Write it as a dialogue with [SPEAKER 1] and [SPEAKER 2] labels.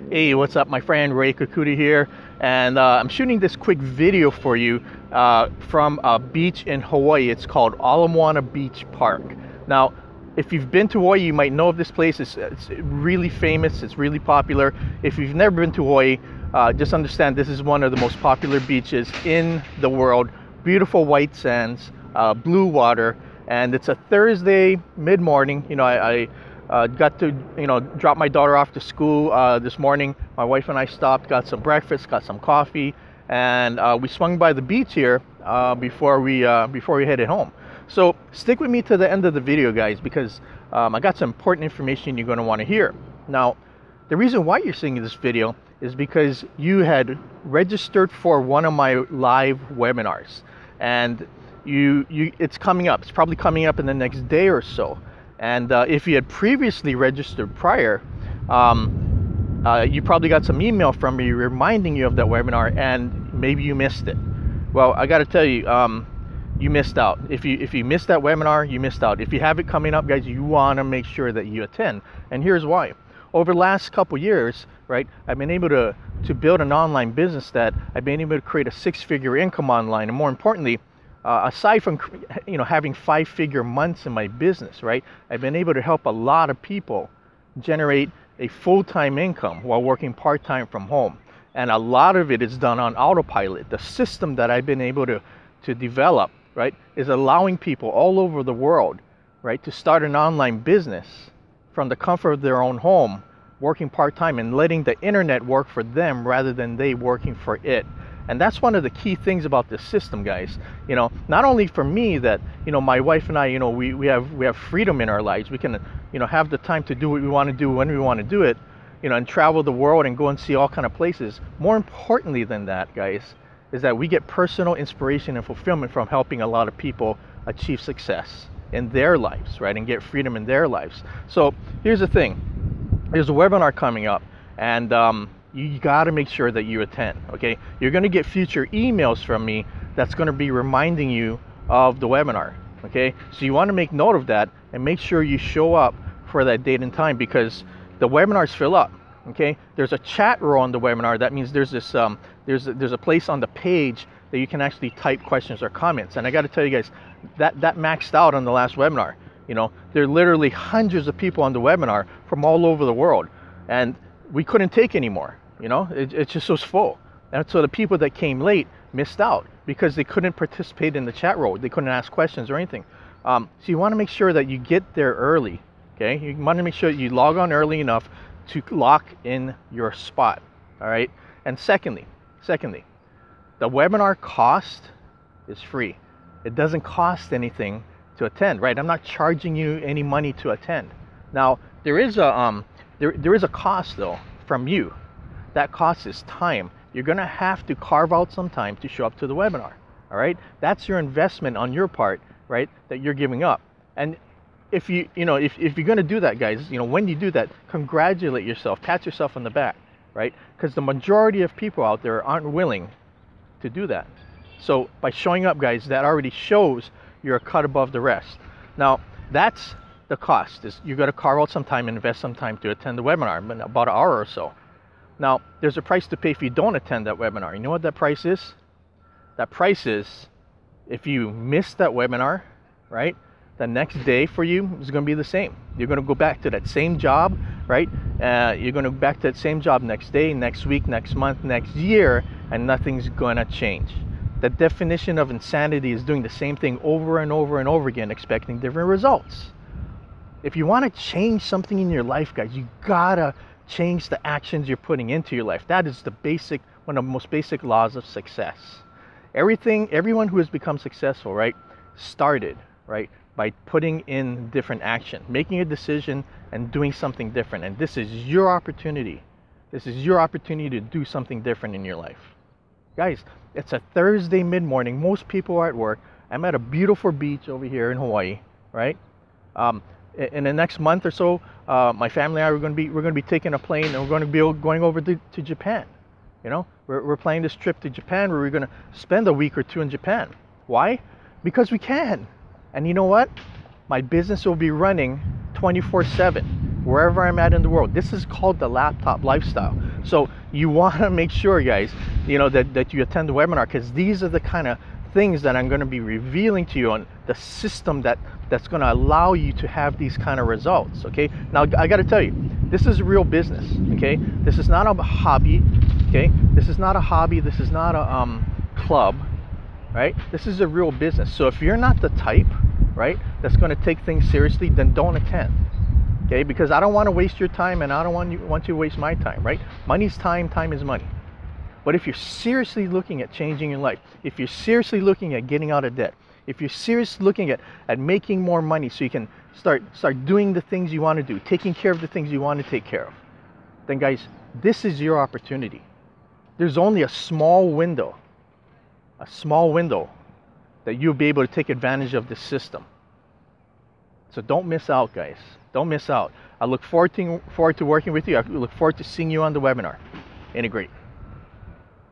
[SPEAKER 1] Hey, what's up, my friend Ray Kakuta here, and I'm shooting this quick video for you from a beach in Hawaii. It's called Ala Moana Beach Park. Now, if you've been to Hawaii, you might know of this place. It's really famous, it's really popular. If you've never been to Hawaii, just understand this is one of the most popular beaches in the world. Beautiful white sands, blue water, and it's a Thursday mid-morning. I got to drop my daughter off to school this morning. My wife and I stopped, got some breakfast, got some coffee, and we swung by the beach here before we headed home. So stick with me to the end of the video, guys, because I got some important information you're going to want to hear. Now, the reason why you're seeing this video is because you had registered for one of my live webinars, and it's coming up. It's probably coming up in the next day or so. And if you had previously registered prior, you probably got some email from me reminding you of that webinar, and maybe you missed it. Well, I got to tell you, you missed out. If you missed that webinar, you missed out. If you have it coming up, guys, you want to make sure that you attend. And here's why. Over the last couple years, right, I've been able to build an online business that I've been able to create a six-figure income online, and more importantly, aside from having five-figure months in my business, right, I've been able to help a lot of people generate a full-time income while working part-time from home. And a lot of it is done on autopilot. The system that I've been able to develop, right, is allowing people all over the world, right, to start an online business from the comfort of their own home, working part-time, and letting the internet work for them rather than they working for it. And that's one of the key things about this system, guys. Not only for me that, my wife and I, we have freedom in our lives. We can, have the time to do what we want to do when we want to do it, and travel the world and go and see all kind of places. More importantly than that, guys, is that we get personal inspiration and fulfillment from helping a lot of people achieve success in their lives, right, and get freedom in their lives. So here's the thing. There's a webinar coming up, and you got to make sure that you attend, okay? You're going to get future emails from me that's going to be reminding you of the webinar, okay? So you want to make note of that and make sure you show up for that date and time, because the webinars fill up, okay? There's a chat row on the webinar. That means there's this there's a place on the page that you can actually type questions or comments. And I got to tell you guys, that maxed out on the last webinar. There are literally hundreds of people on the webinar from all over the world, and we couldn't take any more. It just was full. And so the people that came late missed out because they couldn't participate in the chat row. They couldn't ask questions or anything. So you want to make sure that you get there early, okay? You want to make sure you log on early enough to lock in your spot, all right? And secondly, the webinar cost is free. It doesn't cost anything to attend, right? I'm not charging you any money to attend. Now, there is a cost though from you. That cost is time. You're gonna have to carve out some time to show up to the webinar, all right? That's your investment on your part, right, that you're giving up. And if you're gonna do that, guys, when you do that, congratulate yourself, pat yourself on the back, right? Because the majority of people out there aren't willing to do that. So by showing up, guys, that already shows you're a cut above the rest. Now, that's the cost. Is you got to carve out some time, invest some time to attend the webinar, about an hour or so. Now, there's a price to pay if you don't attend that webinar. You know what that price is? That price is, if you miss that webinar, right, the next day for you is going to be the same. You're going to go back to that same job, right? You're going to go back to that same job next day, next week, next month, next year, and nothing's going to change. The definition of insanity is doing the same thing over and over and over again, expecting different results. If you want to change something in your life, guys, you gotta change the actions you're putting into your life. That is one of the most basic laws of success. Everyone who has become successful, right, started, right, by putting in different action, making a decision and doing something different. And this is your opportunity. This is your opportunity to do something different in your life. Guys, it's a Thursday mid-morning. Most people are at work. I'm at a beautiful beach over here in Hawaii, right? In the next month or so, my family and I we're going to be taking a plane, and we're going to be going over to Japan. We're planning this trip to Japan where we're going to spend a week or two in Japan. Why? Because we can. And you know what? My business will be running 24/7 wherever I'm at in the world. This is called the laptop lifestyle. So you want to make sure, guys, you know, that you attend the webinar, because these are the kind of things that I'm going to be revealing to you on the system that's going to allow you to have these kind of results. Okay, now I got to tell you, this is a real business. Okay, this is not a hobby. Okay, this is not a hobby, this is not a club, right? This is a real business. So if you're not the type, right, that's going to take things seriously, then don't attend. Okay, because I don't want to waste your time, and I don't want you to waste my time, right? Money's time, time is money. But if you're seriously looking at changing your life, if you're seriously looking at getting out of debt, if you're seriously looking at making more money so you can start doing the things you want to do, taking care of the things you want to take care of, then guys, this is your opportunity. There's only a small window that you'll be able to take advantage of this system. So don't miss out, guys. Don't miss out. I look forward to working with you. I look forward to seeing you on the webinar. Integrate.